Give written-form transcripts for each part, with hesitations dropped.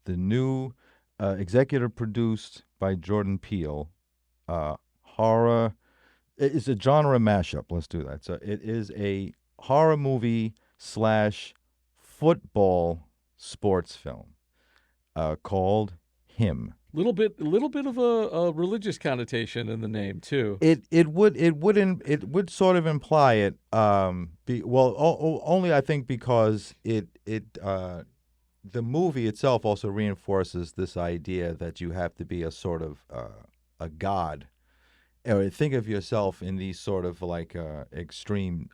the new executive produced by Jordan Peele horror. It's a genre mashup. Let's do that. So it is a horror movie slash football sports film called Him. Little bit of a religious connotation in the name too. It would sort of imply it. Only I think because the movie itself also reinforces this idea that you have to be a sort of a god, or think of yourself in these sort of like extreme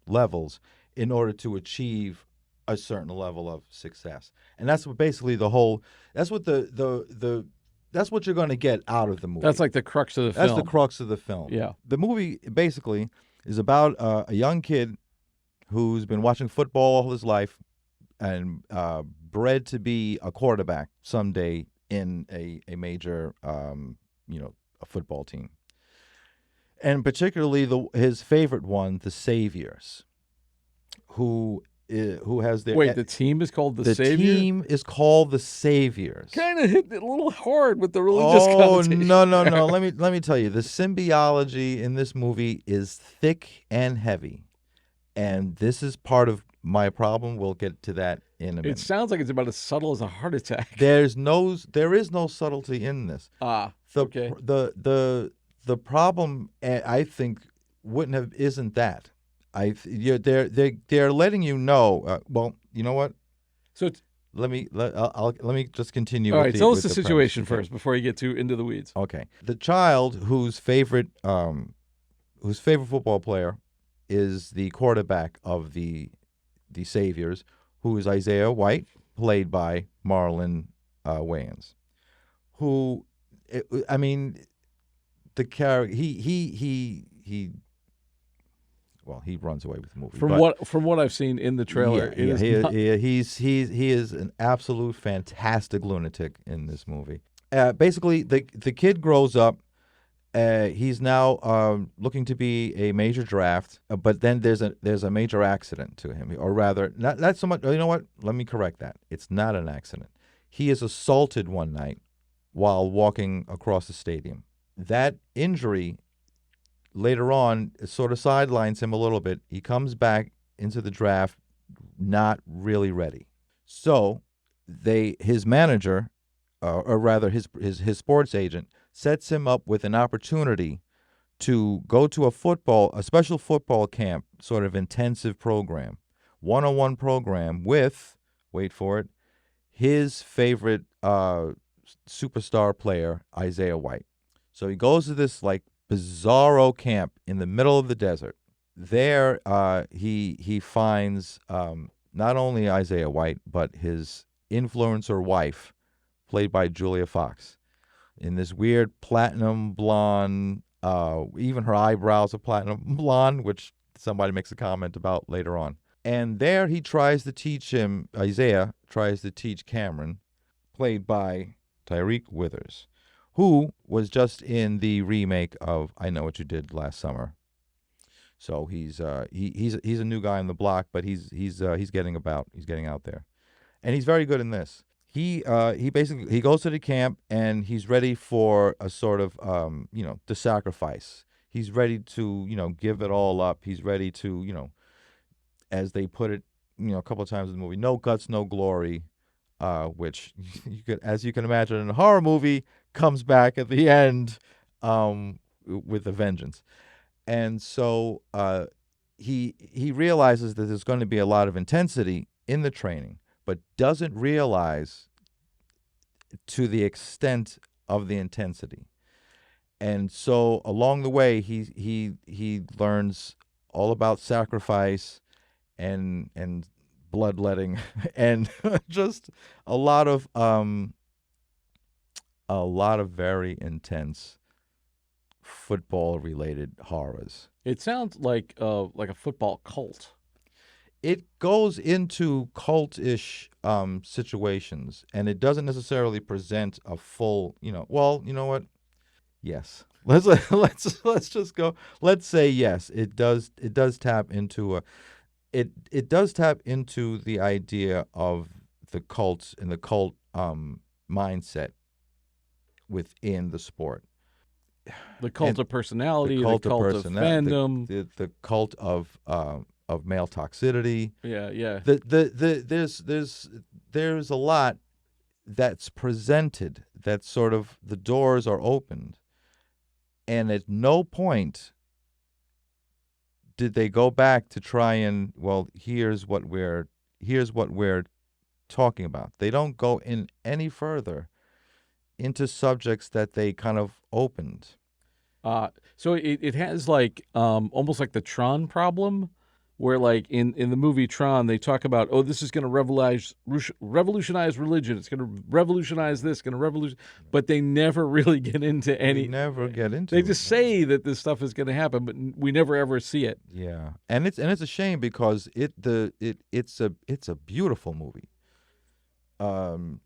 levels in order to achieve a certain level of success. And that's what basically the whole. That's what that's what you're going to get out of the movie. That's like the crux of the film. That's the crux of the film. Yeah. The movie basically is about a young kid who's been watching football all his life and bred to be a quarterback someday in a major, a football team. And particularly his favorite one, the Saviors, who has their... Wait, the team is called the Saviors? The team is called the Saviors. Kind of hit it a little hard with the religious connotation. No. Let me tell you, the symbiology in this movie is thick and heavy. And this is part of my problem. We'll get to that in a minute. It sounds like it's about as subtle as a heart attack. There is no subtlety in this. Okay. The problem, I think, isn't that. They're letting you know. Well, you know what? So let me just continue. All with right, the, tell us with the the situation premise. first before you get too into the weeds. Okay. The child whose favorite football player is the quarterback of the Saviors, who is Isaiah White, played by Marlon Wayans, who, I mean, the character he runs away with the movie. From what I've seen in the trailer, he is an absolute fantastic lunatic in this movie. Basically, the kid grows up. He's now looking to be a major draft, but then there's a major accident to him, or rather, not so much. You know what? Let me correct that. It's not an accident. He is assaulted one night while walking across the stadium. That injury later on sort of sidelines him a little bit. He comes back into the draft not really ready. So his manager, or rather his sports agent, sets him up with an opportunity to go to a special football camp, sort of intensive program, one-on-one program with, wait for it, his favorite superstar player, Isaiah White. So he goes to this like bizarro camp in the middle of the desert. There, he finds not only Isaiah White, but his influencer wife, played by Julia Fox, in this weird platinum blonde, even her eyebrows are platinum blonde, which somebody makes a comment about later on. And there he tries to teach Isaiah tries to teach Cameron, played by Tyriq Withers, who was just in the remake of I Know What You Did Last Summer. So he's a new guy on the block, but he's getting out there, and he's very good in this. He basically goes to the camp and he's ready for a sort of the sacrifice. He's ready to give it all up. He's ready to as they put it a couple of times in the movie, no guts, no glory, which as you can imagine in a horror movie, comes back at the end with a vengeance. And so he realizes that there's going to be a lot of intensity in the training, but doesn't realize to the extent of the intensity. And so along the way, he learns all about sacrifice and bloodletting and just a lot of very intense football-related horrors. It sounds like a football cult. It goes into cult-ish situations, and it doesn't necessarily present a full. Well, you know what? Yes, let's just go. Let's say yes. It does tap into it does tap into the idea of the cults and the cult mindset within the sport. The cult And of personality, the the cult of cult of fandom. the cult of male toxicity. Yeah, yeah. There's a lot that's presented that sort of the doors are opened, and at no point did they go back to try and, well, here's what we're talking about. They don't go in any further into subjects that they kind of opened. So it has like almost like the Tron problem, where like in the movie Tron they talk about, oh, this is going to revolutionize religion. It's going to revolutionize this, going to revolution, but they never really get into any. They never get into They it. just say that this stuff is going to happen, but we never ever see it. Yeah, and it's a shame because it's a beautiful movie. Like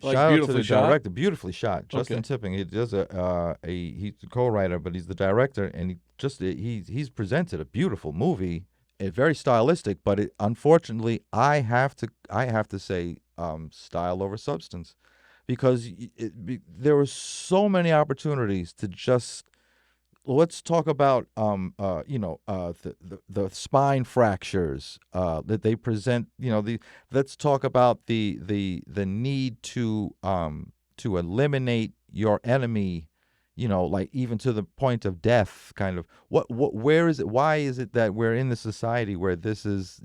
Shout out to beautifully the shot? director, beautifully shot. Justin Okay. Tipping. He does he's the co-writer, but he's the director, and he's presented a beautiful movie. It's very stylistic, but unfortunately, I have to say style over substance, because there were so many opportunities to just. Let's talk about the spine fractures that they present. Let's talk about the need to eliminate your enemy. Like even to the point of death. Kind of where is it? Why is it that we're in the society where this is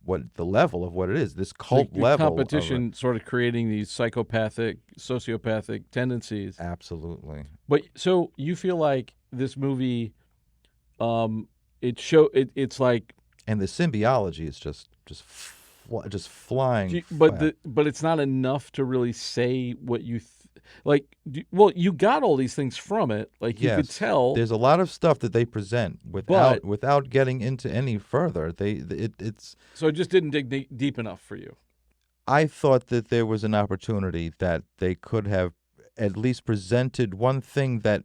what the level of what it is? This cult The level of competition sort of creating these psychopathic, sociopathic tendencies. absolutely. But so you feel like this movie, it's like, And the symbiology is just flying flat. but it's not enough to really say what you like. Well, you got all these things from it, like you could Yes, tell. there's a lot of stuff that they present without getting into any further. It's. So it just didn't dig deep enough for you. I thought that there was an opportunity that they could have at least presented one thing that,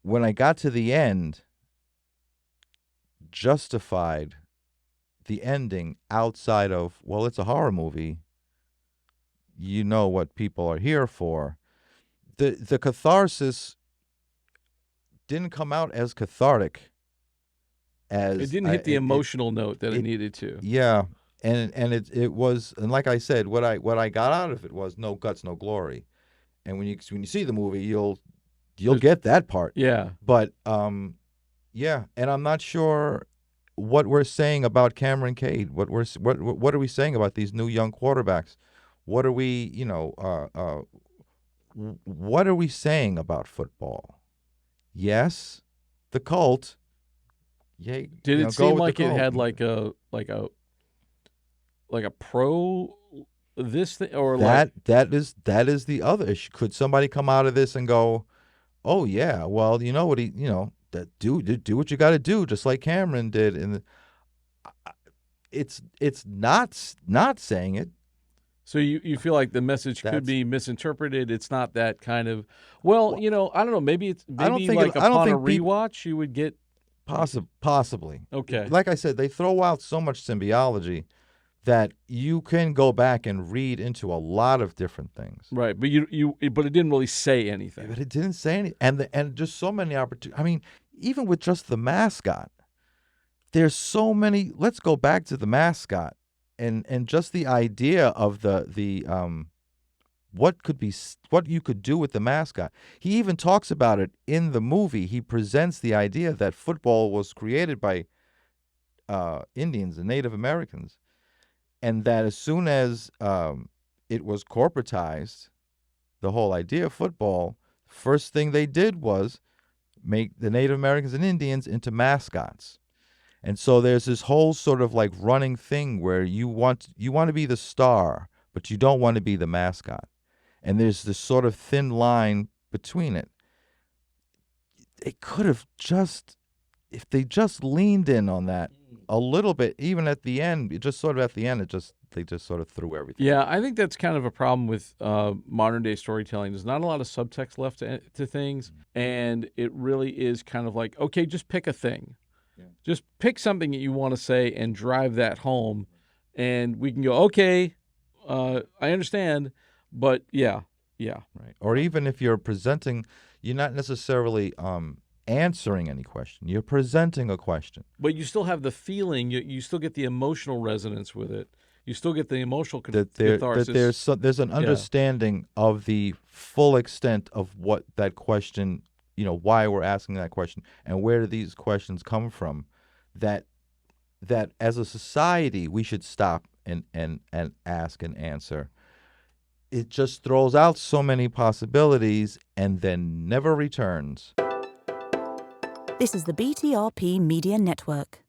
when I got to the end, justified the ending outside of, well, it's a horror movie. You know what people are here for. The catharsis didn't come out as cathartic as It didn't hit the emotional note that it needed to. Yeah, and it was, and like I said, what I got out of it was no guts, no glory. And when you see the movie, you'll get that part. Yeah. But yeah, and I'm not sure what we're saying about Cameron Cade. What are we saying about these new young quarterbacks? What are we, what are we saying about football? Yes, the cult. Yeah, Did it go seem with like the it cult. had like a pro this thing, or that is the other issue? Could somebody come out of this and go, oh yeah, well, you know what that do what you got to do, just like Cameron did, and it's not saying it. So you feel like the message could be misinterpreted. It's not that kind of. Well, I don't know. Maybe upon a rewatch you would get possibly. Okay. Like I said, they throw out so much symbiology that you can go back and read into a lot of different things. Right, but but it didn't really say anything. But it didn't say anything, and just so many opportunities. I mean, even with just the mascot, there's so many. Let's go back to the mascot, and just the idea of the what you could do with the mascot. He even talks about it in the movie. He presents the idea that football was created by Indians and Native Americans, and that as soon as it was corporatized, the whole idea of football, first thing they did was make the Native Americans and Indians into mascots. And so there's this whole sort of like running thing where you want to be the star, but you don't want to be the mascot. And there's this sort of thin line between it. It could have if they just leaned in on that a little bit, even at the end, they just sort of threw everything. Yeah, I think that's kind of a problem with modern day storytelling. There's not a lot of subtext left to things, and it really is kind of like, okay, just pick a thing. Yeah. Just pick something that you want to say and drive that home, and we can go, okay, I understand, But yeah, yeah. Right. Or even if you're presenting, you're not necessarily answering any question. You're presenting a question. But you still have the feeling. You still get the emotional resonance with it. You still get the emotional catharsis. There's an understanding of the full extent of what that question, why we're asking that question and where do these questions come from, that as a society we should stop and ask and answer. It just throws out so many possibilities and then never returns. This is the BTRP Media Network.